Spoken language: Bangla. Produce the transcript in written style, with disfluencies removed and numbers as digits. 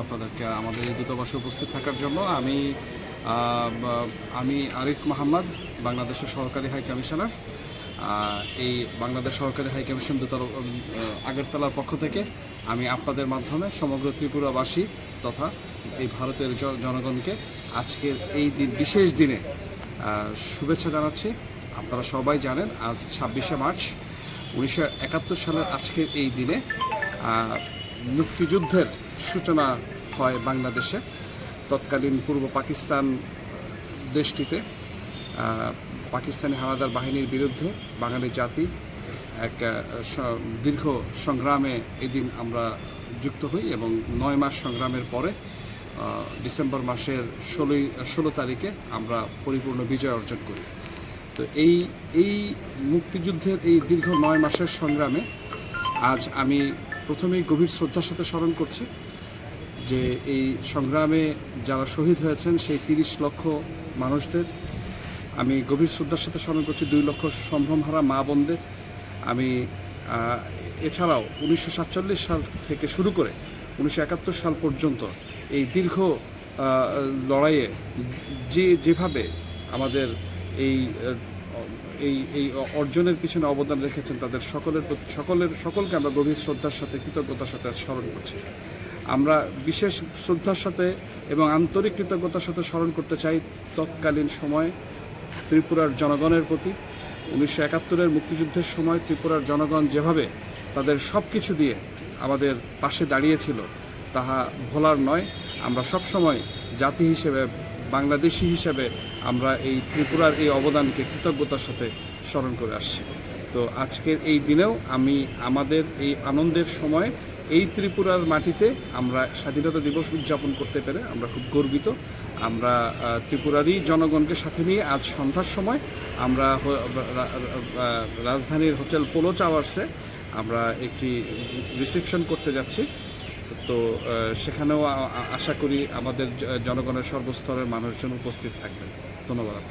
আপনাদেরকে আমাদের এই দূতাবাসে উপস্থিত থাকার জন্য। আমি আরিফ মোহাম্মদ, বাংলাদেশের সহকারী হাই কমিশনার। এই বাংলাদেশ সহকারী হাই কমিশন আগরতলার পক্ষ থেকে আমি আপনাদের মাধ্যমে সমগ্র ত্রিপুরাবাসী তথা এই ভারতের জনগণকে আজকের এই বিশেষ দিনে শুভেচ্ছা জানাচ্ছি। আপনারা সবাই জানেন আজ 26শে মার্চ 1971 সালের আজকের এই দিনে মুক্তিযুদ্ধের সূচনা হয় বাংলাদেশে। তৎকালীন পূর্ব পাকিস্তান দেশটিতে পাকিস্তানি হানাদার বাহিনীর বিরুদ্ধে বাঙালি জাতি এক দীর্ঘ সংগ্রামে এদিন আমরা যুক্ত হই এবং 9 মাস সংগ্রামের পরে ডিসেম্বর মাসের 16 তারিখে আমরা পরিপূর্ণ বিজয় অর্জন করি। তো এই মুক্তিযুদ্ধের এই দীর্ঘ 9 মাসের সংগ্রামে আজ আমি প্রথমেই গভীর শ্রদ্ধার সাথে স্মরণ করছি যে এই সংগ্রামে যারা শহীদ হয়েছেন সেই 30 লক্ষ মানুষদের। আমি গভীর শ্রদ্ধার সাথে স্মরণ করছি 2 লক্ষ সম্ভ্রমহারা মা বোনদের। আমি এছাড়াও 1947 সাল থেকে শুরু করে 1971 সাল পর্যন্ত এই দীর্ঘ লড়াইয়ে যেভাবে আমাদের এই অর্জনের পিছনে অবদান রেখেছেন তাদের সকলকে আমরা গভীর শ্রদ্ধার সাথে কৃতজ্ঞতার সাথে স্মরণ করছি। আমরা বিশেষ শ্রদ্ধার সাথে এবং আন্তরিক কৃতজ্ঞতার সাথে স্মরণ করতে চাই তৎকালীন সময় ত্রিপুরার জনগণের প্রতি। 1971-এর মুক্তিযুদ্ধের সময় ত্রিপুরার জনগণ যেভাবে তাদের সব কিছু দিয়ে আমাদের পাশে দাঁড়িয়েছিল তাহা ভোলার নয়। আমরা সবসময় জাতি হিসেবে, বাংলাদেশি হিসেবে আমরা এই ত্রিপুরার এই অবদানকে কৃতজ্ঞতার সাথে স্মরণ করে আসছি। তো আজকের এই দিনেও আমাদের এই আনন্দের সময় এই ত্রিপুরার মাটিতে আমরা স্বাধীনতা দিবস উদযাপন করতে পেরে আমরা খুব গর্বিত। আমরা ত্রিপুরারই জনগণকে সাথে নিয়ে আজ সন্ধ্যার সময় আমরা রাজধানীর হোটেল পোলো টাওয়ার্সে আমরা একটি রিসেপশন করতে যাচ্ছি। তো সেখানেও আশা করি আমাদের জনগণের সর্বস্তরের মানুষজন উপস্থিত থাকবেন। ধন্যবাদ।